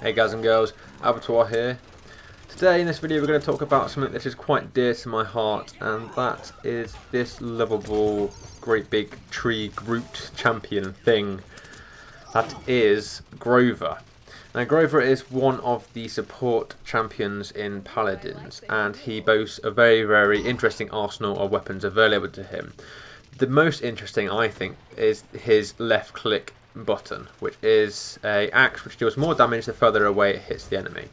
Hey guys and girls, Abattoir here. Today in this video we're going to talk about something that is quite dear to my heart, and that is this lovable, great big tree Groot champion thing. That is Grover. Now Grover is one of the support champions in Paladins, and he boasts a very interesting arsenal of weapons available to him. The most interesting, I think, is his left click button, which is a axe which deals more damage the further away it hits the enemy,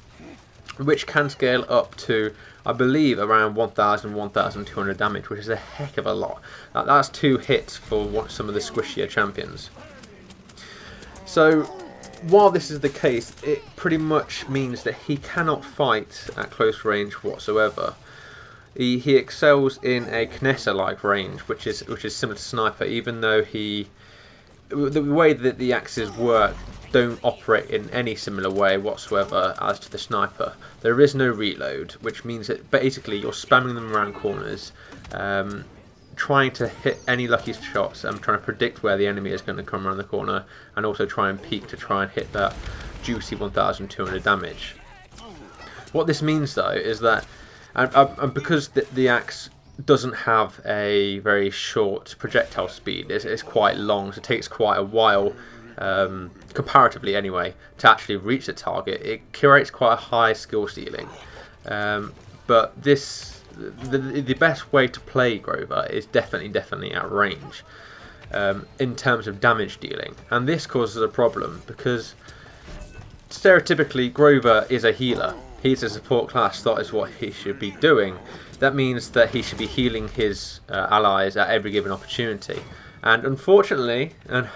which can scale up to, I believe, around 1200 damage, which is a heck of a lot. That's 2 hits for some of the squishier champions. So while this is the case, it pretty much means that he cannot fight at close range whatsoever. He excels in a Knessa-like range, which is similar to Sniper, even though the way that the axes work don't operate in any similar way whatsoever as to the Sniper. There is no reload, which means that basically you're spamming them around corners, trying to hit any lucky shots and trying to predict where the enemy is going to come around the corner, and also try and peek to try and hit that juicy 1200 damage. What this means though is that, and because the axe doesn't have a very short projectile speed, it's quite long, so it takes quite a while, comparatively anyway, to actually reach the target. It creates quite a high skill ceiling, but the best way to play Grover is definitely at range, in terms of damage dealing, and this causes a problem because stereotypically Grover is a healer. He's a support class, that is what he should be doing. That means that he should be healing his allies at every given opportunity. And unfortunately, and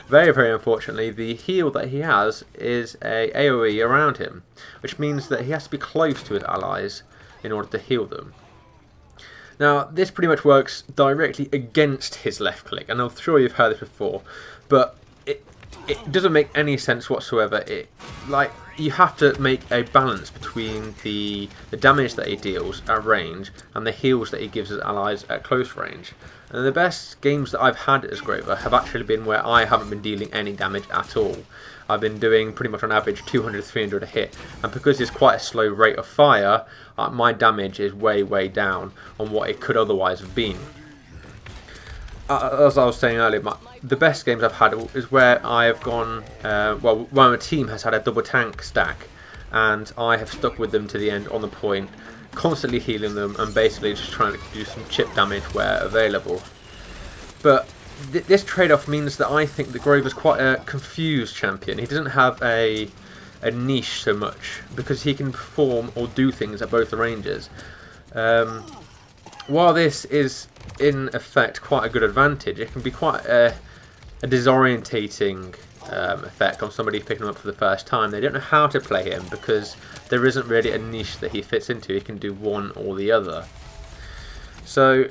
very unfortunately, the heal that he has is a AoE around him, which means that he has to be close to his allies in order to heal them. Now, this pretty much works directly against his left click, and I'm sure you've heard this before, but it doesn't make any sense whatsoever. You have to make a balance between the damage that he deals at range and the heals that he gives his allies at close range. And the best games that I've had as Grover have actually been where I haven't been dealing any damage at all. I've been doing pretty much on average 200-300 a hit, and because it's quite a slow rate of fire, my damage is way down on what it could otherwise have been. As I was saying earlier, the best games I've had is where I have gone, when a team has had a double tank stack, and I have stuck with them to the end on the point, constantly healing them and basically just trying to do some chip damage where available. But this trade-off means that I think that Grover's quite a confused champion. He doesn't have a niche so much, because he can perform or do things at both the ranges. While this is in effect quite a good advantage, it can be quite a disorientating effect on somebody picking him up for the first time. They don't know how to play him because there isn't really a niche that he fits into. He can do one or the other. So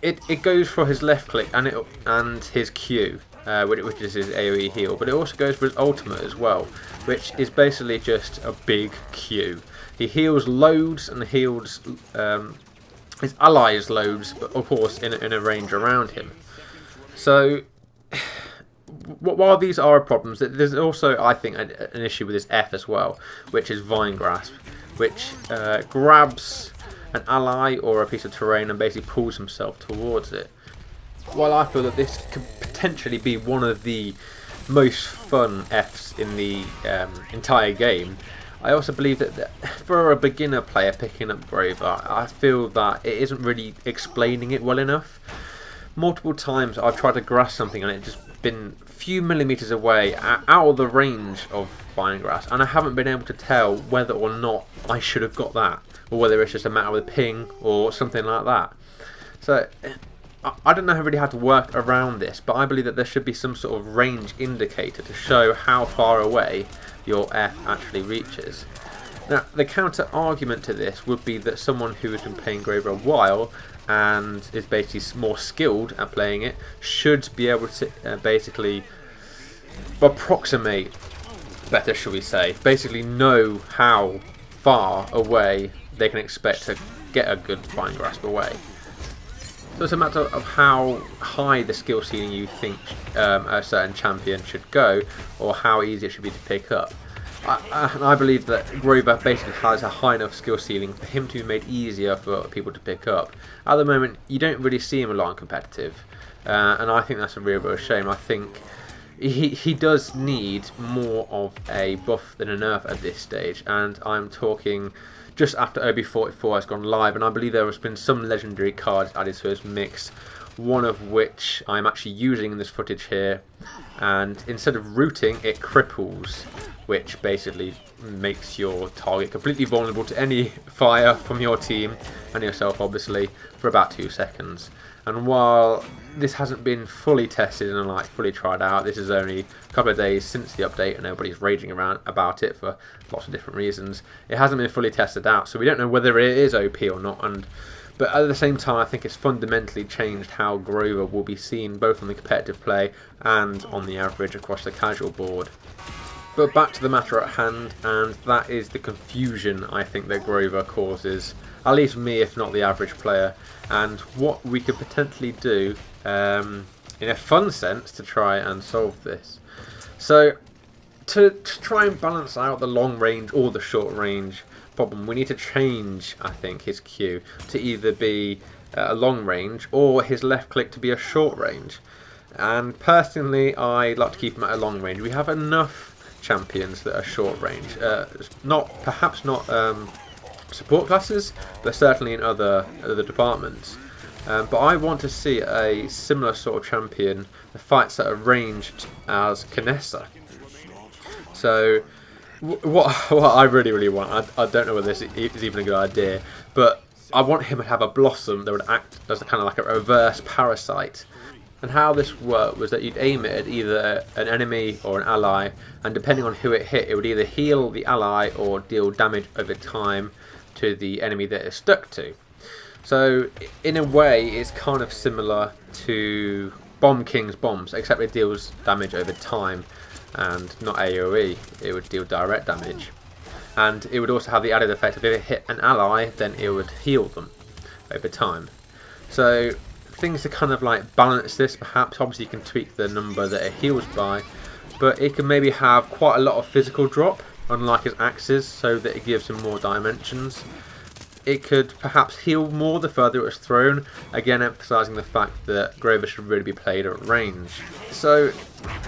it goes for his left click and his Q, which is his AoE heal, but it also goes for his ultimate as well, which is basically just a big Q. He heals loads and heals his allies loads, but of course in a range around him. So while these are problems, there's also, I think, an issue with his F as well, which is Vine Grasp, which grabs an ally or a piece of terrain and basically pulls himself towards it. While I feel that this could potentially be one of the most fun Fs in the entire game, I also believe that for a beginner player picking up Grover, I feel that it isn't really explaining it well enough. Multiple times I've tried to grasp something and it's just been a few millimeters away, out of the range of Vine Grasp, and I haven't been able to tell whether or not I should have got that, or whether it's just a matter of the ping or something like that. So I don't know really how to work around this, but I believe that there should be some sort of range indicator to show how far away your F actually reaches. Now, the counter argument to this would be that someone who has been playing Grover a while and is basically more skilled at playing it should be able to basically approximate better, shall we say, basically know how far away they can expect to get a good Vine Grasp away. So it's a matter of how high the skill ceiling you think a certain champion should go, or how easy it should be to pick up. I believe that Grover basically has a high enough skill ceiling for him to be made easier for people to pick up. At the moment, you don't really see him a lot in competitive, and I think that's a real shame. I think he does need more of a buff than a nerf at this stage, and I'm talking just after OB44 has gone live, and I believe there has been some legendary cards added to his mix, one of which I'm actually using in this footage here, and instead of rooting, it cripples, which basically makes your target completely vulnerable to any fire from your team, and yourself obviously, for about 2 seconds. And while this hasn't been fully tested and like fully tried out, this is only a couple of days since the update and nobody's raging around about it for lots of different reasons. It hasn't been fully tested out, so we don't know whether it is OP or not. But at the same time, I think it's fundamentally changed how Grover will be seen both on the competitive play and on the average across the casual board. But back to the matter at hand, and that is the confusion I think that Grover causes, at least me if not the average player, and what we could potentially do in a fun sense to try and solve this. So to try and balance out the long range or the short range problem, we need to change, I think, his Q to either be a long range or his left click to be a short range. And personally, I like to keep him at a long range. We have enough champions that are short range, perhaps not support classes, but certainly in other departments. But I want to see a similar sort of champion that fights at a ranged as Kinessa. So what I really want, I don't know whether this is even a good idea, but I want him to have a blossom that would act as kind of like a reverse parasite. And how this worked was that you'd aim it at either an enemy or an ally, and depending on who it hit, it would either heal the ally or deal damage over time to the enemy that it's stuck to. So in a way, it's kind of similar to Bomb King's bombs, except it deals damage over time and not AoE. It would deal direct damage, and it would also have the added effect of if it hit an ally, then it would heal them over time. So things to kind of like balance this, perhaps. Obviously you can tweak the number that it heals by, but it can maybe have quite a lot of physical drop, unlike his axes, so that it gives him more dimensions. It could perhaps heal more the further it was thrown, again emphasising the fact that Grover should really be played at range. So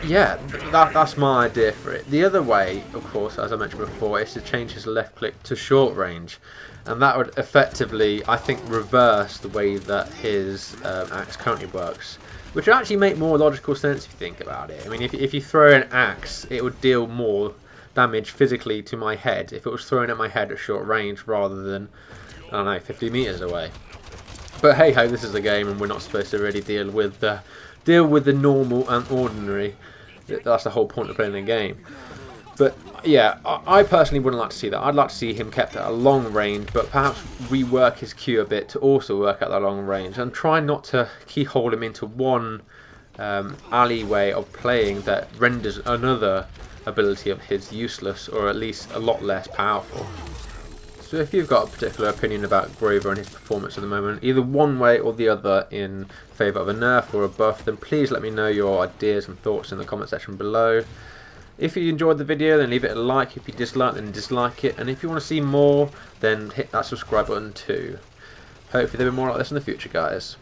yeah, that's my idea for it. The other way, of course, as I mentioned before, is to change his left click to short range, and that would effectively, I think, reverse the way that his axe currently works, which would actually make more logical sense if you think about it. I mean, if you throw an axe, it would deal more damage physically to my head if it was thrown at my head at short range rather than, I don't know, 50 meters away. But hey ho, this is a game and we're not supposed to really deal with the normal and ordinary. That's the whole point of playing a game. But yeah, I personally wouldn't like to see that. I'd like to see him kept at a long range, but perhaps rework his Q a bit to also work at that long range, and try not to keyhole him into one alleyway of playing that renders another ability of his useless, or at least a lot less powerful. So if you've got a particular opinion about Grover and his performance at the moment, either one way or the other in favour of a nerf or a buff, then please let me know your ideas and thoughts in the comment section below. If you enjoyed the video, then leave it a like. If you dislike, then dislike it. And if you want to see more, then hit that subscribe button too. Hopefully there'll be more like this in the future, guys.